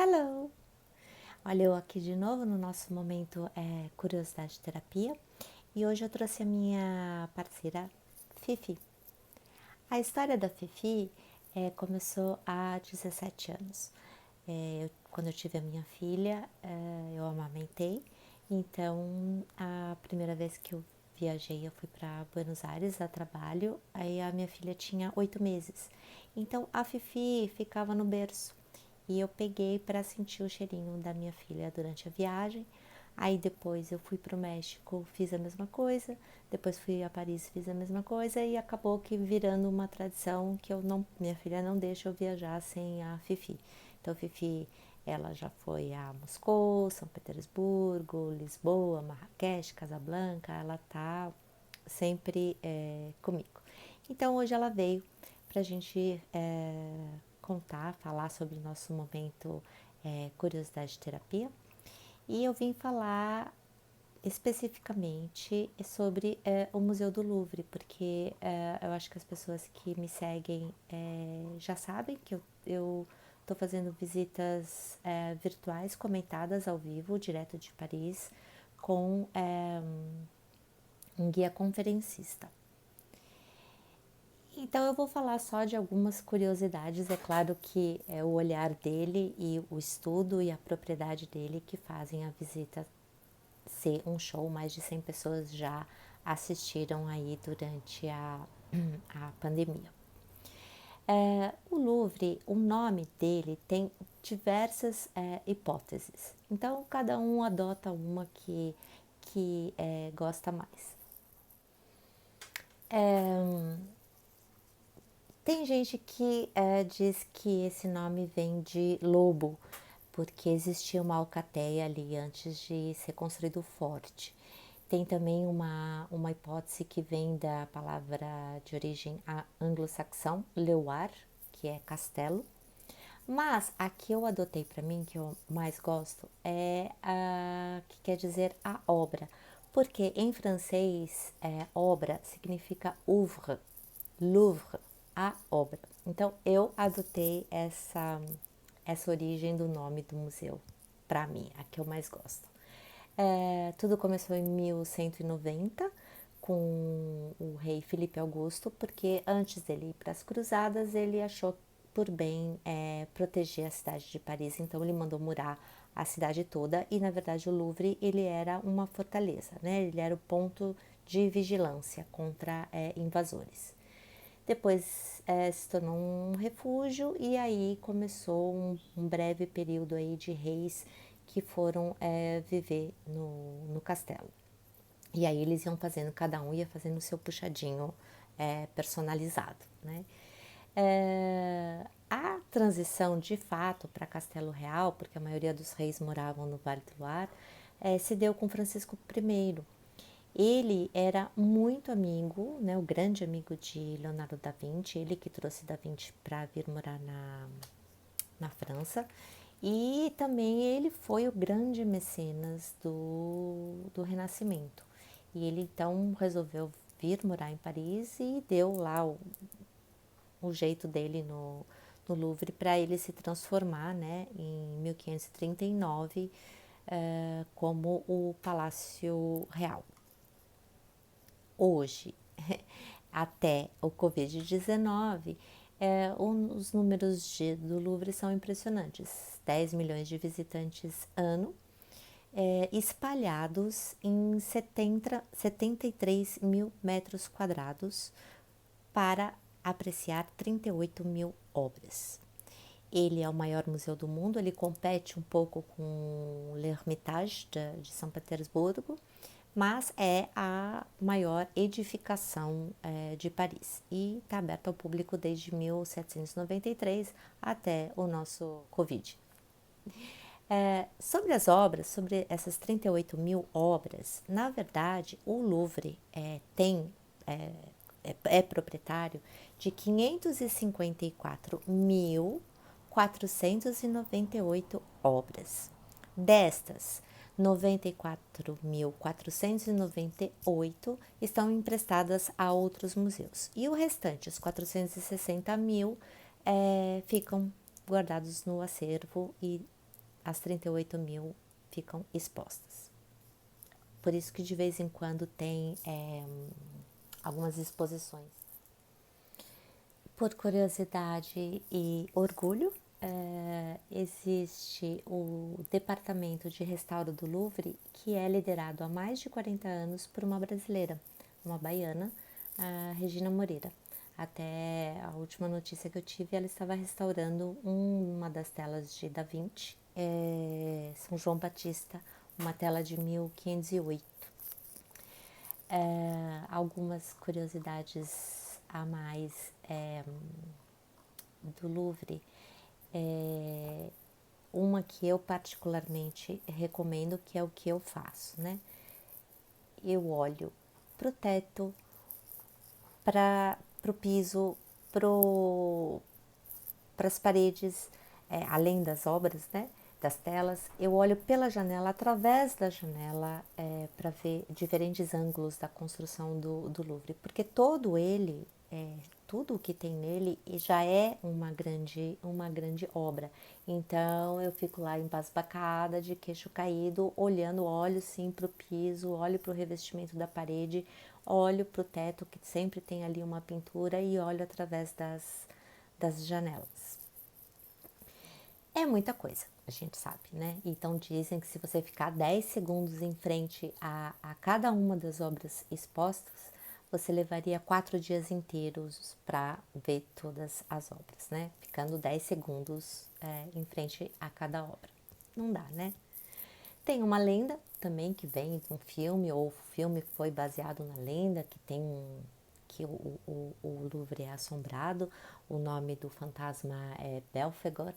Hello! Olha, eu aqui de novo no nosso momento Curiosidade Terapia e hoje eu trouxe a minha parceira Fifi. A história da Fifi começou há 17 anos. Quando eu tive a minha filha, eu amamentei, então a primeira vez que eu viajei eu fui para Buenos Aires a trabalho, aí a minha filha tinha 8 meses. Então a Fifi ficava no berço. E eu peguei para sentir o cheirinho da minha filha durante a viagem. Aí depois eu fui para o México, fiz a mesma coisa. Depois fui a Paris, fiz a mesma coisa. E acabou que virando uma tradição que minha filha não deixa eu viajar sem a Fifi. Então a Fifi, ela já foi a Moscou, São Petersburgo, Lisboa, Marrakech, Casablanca. Ela tá sempre comigo. Então hoje ela veio para a gente contar, falar sobre o nosso momento Curiosidade Terapia. E eu vim falar especificamente sobre o Museu do Louvre, porque eu acho que as pessoas que me seguem já sabem que eu estou fazendo visitas virtuais comentadas ao vivo, direto de Paris, com um guia conferencista. Então eu vou falar só de algumas curiosidades. É claro que é o olhar dele e o estudo e a propriedade dele que fazem a visita ser um show. Mais de 100 pessoas já assistiram aí durante a pandemia. O Louvre, o nome dele tem diversas hipóteses. Então cada um adota uma que gosta mais. Tem gente que diz que esse nome vem de lobo, porque existia uma alcateia ali antes de ser construído o forte. Tem também uma hipótese que vem da palavra de origem anglo-saxão, leuar, que é castelo. Mas a que eu adotei para mim, que eu mais gosto, é a que quer dizer a obra, porque em francês obra significa ouvre, Louvre, a obra. Então eu adotei essa origem do nome do museu, para mim, a que eu mais gosto. Tudo começou em 1190 com o rei Filipe Augusto, porque antes dele ir para as cruzadas, ele achou por bem proteger a cidade de Paris, então ele mandou murar a cidade toda e na verdade o Louvre ele era uma fortaleza, né? Ele era o ponto de vigilância contra invasores. Depois se tornou um refúgio e aí começou um breve período aí de reis que foram viver no castelo. E aí eles iam fazendo, cada um ia fazendo o seu puxadinho personalizado, né? A transição de fato para Castelo Real, porque a maioria dos reis moravam no Vale do Loire, se deu com Francisco I. Ele era muito amigo, né, o grande amigo de Leonardo da Vinci, ele que trouxe da Vinci para vir morar na França. E também ele foi o grande mecenas do Renascimento. E ele então resolveu vir morar em Paris e deu lá o jeito dele no Louvre para ele se transformar, né, em 1539 como o Palácio Real. Hoje, até o Covid-19, os números do Louvre são impressionantes. 10 milhões de visitantes ano, espalhados em 73 mil metros quadrados para apreciar 38 mil obras. Ele é o maior museu do mundo, ele compete um pouco com o L'Ermitage de São Petersburgo, mas é a maior edificação de Paris e está aberto ao público desde 1793 até o nosso Covid. Sobre as obras, sobre essas 38 mil obras, na verdade o Louvre é proprietário de 554.498 obras. Destas, 94.498 estão emprestadas a outros museus e o restante, os 460 mil, ficam guardados no acervo e as 38.000 ficam expostas. Por isso que de vez em quando tem algumas exposições. Por curiosidade e orgulho, existe o Departamento de Restauro do Louvre, que é liderado há mais de 40 anos por uma brasileira, uma baiana, a Regina Moreira. Até a última notícia que eu tive, ela estava restaurando uma das telas de Da Vinci, São João Batista, uma tela de 1508. Algumas curiosidades a mais do Louvre. Uma que eu particularmente recomendo, que é o que eu faço, né? Eu olho pro teto, pro piso, pras paredes, além das obras, né? Das telas, eu olho pela janela, através da janela, para ver diferentes ângulos da construção do Louvre, porque todo ele, tudo o que tem nele já é uma grande obra. Então eu fico lá embasbacada, de queixo caído, olho sim para o piso, olho para o revestimento da parede, olho para o teto, que sempre tem ali uma pintura, e olho através das janelas. É muita coisa, a gente sabe, né? Então dizem que se você ficar 10 segundos em frente a cada uma das obras expostas, você levaria 4 dias inteiros para ver todas as obras, né? Ficando 10 segundos em frente a cada obra. Não dá, né? Tem uma lenda também que vem de um filme, ou o filme foi baseado na lenda, que tem que o Louvre é assombrado. O nome do fantasma é Belphegor,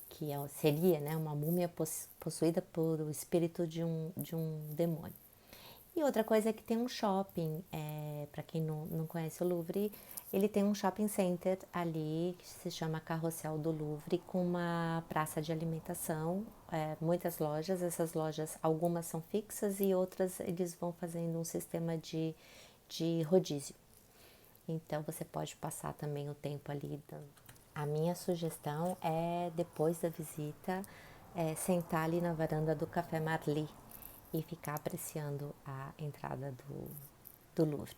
que seria, né, uma múmia possuída por o espírito de um demônio. E outra coisa é que tem um shopping, para quem não conhece o Louvre, ele tem um shopping center ali, que se chama Carrossel do Louvre, com uma praça de alimentação, muitas lojas. Essas lojas, algumas são fixas e outras eles vão fazendo um sistema de rodízio. Então você pode passar também o tempo ali. A minha sugestão é, depois da visita, sentar ali na varanda do Café Marly e ficar apreciando a entrada do Louvre.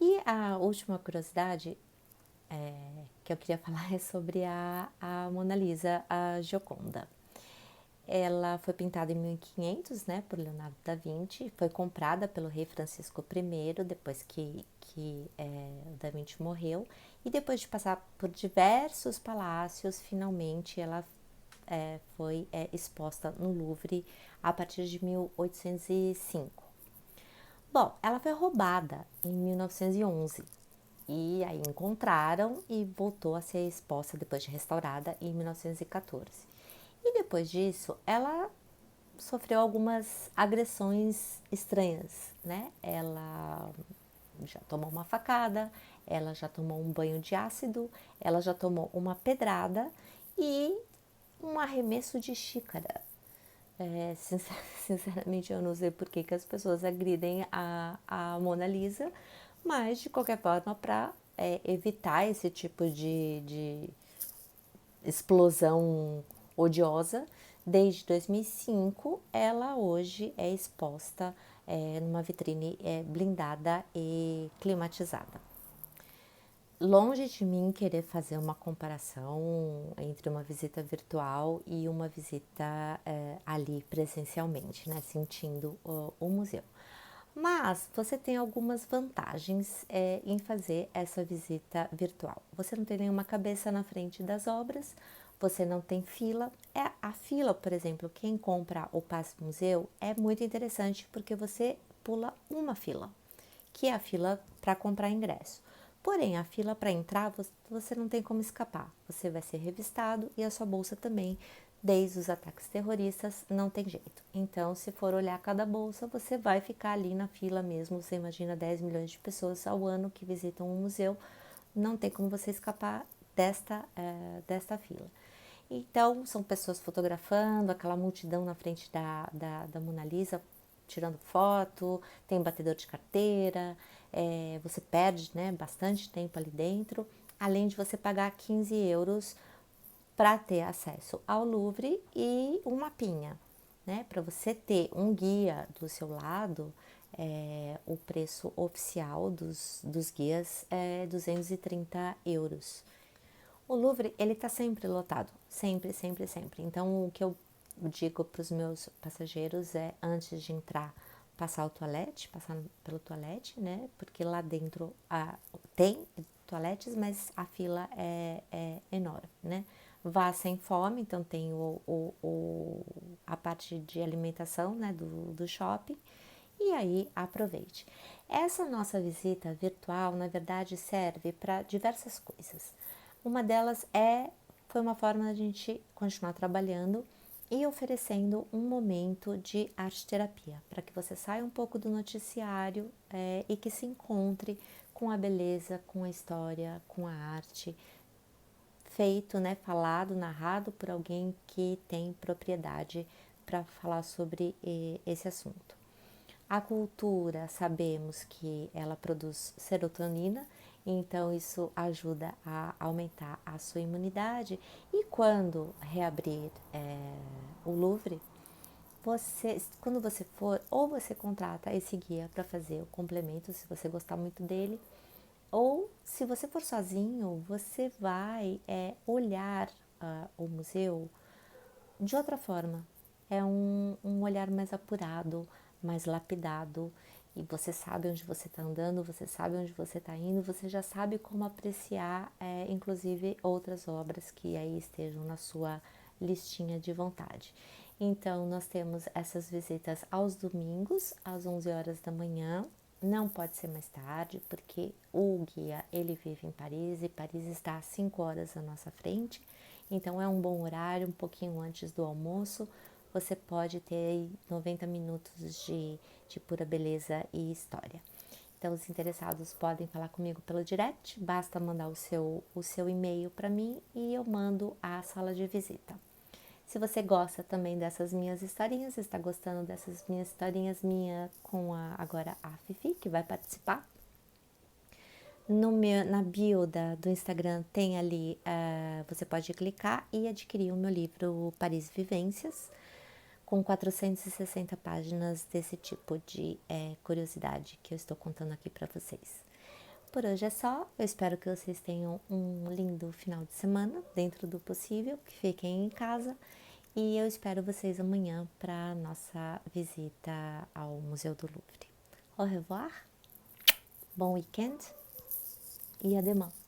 E a última curiosidade que eu queria falar é sobre a Mona Lisa, a Gioconda. Ela foi pintada em 1500, né, por Leonardo da Vinci, foi comprada pelo rei Francisco I, depois que o da Vinci morreu, e depois de passar por diversos palácios, finalmente ela foi exposta no Louvre a partir de 1805. Bom, ela foi roubada em 1911, e aí encontraram e voltou a ser exposta depois de restaurada em 1914. E depois disso, ela sofreu algumas agressões estranhas, né? Ela já tomou uma facada, ela já tomou um banho de ácido, ela já tomou uma pedrada e um arremesso de xícara. Sinceramente, eu não sei por que as pessoas agridem a Mona Lisa, mas de qualquer forma, para evitar esse tipo de explosão odiosa, desde 2005 ela hoje é exposta numa vitrine blindada e climatizada. Longe de mim querer fazer uma comparação entre uma visita virtual e uma visita ali presencialmente, né, sentindo o museu. Mas você tem algumas vantagens em fazer essa visita virtual. Você não tem nenhuma cabeça na frente das obras, você não tem fila. A fila, por exemplo, quem compra o passe museu é muito interessante porque você pula uma fila, que é a fila para comprar ingresso. Porém, a fila para entrar, você não tem como escapar. Você vai ser revistado e a sua bolsa também. Desde os ataques terroristas, não tem jeito. Então, se for olhar cada bolsa, você vai ficar ali na fila mesmo. Você imagina 10 milhões de pessoas ao ano que visitam o museu. Não tem como você escapar desta fila. Então, são pessoas fotografando, aquela multidão na frente da Mona Lisa, tirando foto, tem batedor de carteira, você perde, né, bastante tempo ali dentro, além de você pagar 15 euros para ter acesso ao Louvre e um mapinha, né? Para você ter um guia do seu lado, o preço oficial dos guias é 230 euros. O Louvre, ele tá sempre lotado, sempre, sempre, sempre. Então, o que eu digo para os meus passageiros é, antes de entrar, passar pelo toalete, né? Porque lá dentro tem toaletes, mas a fila é enorme, né? Vá sem fome, então tem a parte de alimentação, né, do shopping, e aí aproveite. Essa nossa visita virtual, na verdade, serve para diversas coisas. Uma delas foi uma forma da gente continuar trabalhando e oferecendo um momento de arte-terapia, para que você saia um pouco do noticiário e que se encontre com a beleza, com a história, com a arte, feito, né, falado, narrado por alguém que tem propriedade para falar sobre esse assunto. A cultura, sabemos que ela produz serotonina, então isso ajuda a aumentar a sua imunidade. E quando reabrir o Louvre, quando você for, ou você contrata esse guia para fazer o complemento, se você gostar muito dele, ou se você for sozinho, você vai olhar o museu de outra forma. É um olhar mais apurado, mais lapidado, e você sabe onde você está andando, você sabe onde você está indo, você já sabe como apreciar, inclusive, outras obras que aí estejam na sua listinha de vontade. Então, nós temos essas visitas aos domingos, às 11 horas da manhã. Não pode ser mais tarde, porque o guia, ele vive em Paris e Paris está a 5 horas à nossa frente. Então, é um bom horário, um pouquinho antes do almoço. Você pode ter aí 90 minutos de pura beleza e história. Então, os interessados podem falar comigo pelo direct, basta mandar o seu e-mail para mim e eu mando a sala de visita. Se você gosta também dessas minhas historinhas, está gostando dessas minhas historinhas, com agora a Fifi, que vai participar. Na bio do Instagram tem ali, você pode clicar e adquirir o meu livro Paris Vivências, com 460 páginas desse tipo de curiosidade que eu estou contando aqui para vocês. Por hoje é só, eu espero que vocês tenham um lindo final de semana, dentro do possível, que fiquem em casa, e eu espero vocês amanhã para a nossa visita ao Museu do Louvre. Au revoir, bon week-end e à demain!